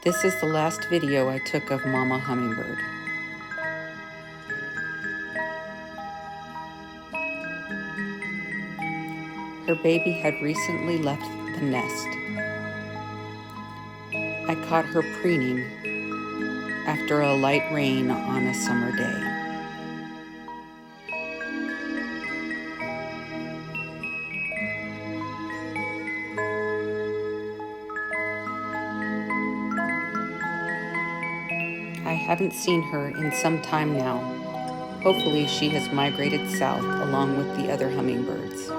This is the last video I took of Mama Hummingbird. Her baby had recently left the nest. I caught her preening after a light rain on a summer day. I haven't seen her in some time now. Hopefully she has migrated south along with the other hummingbirds.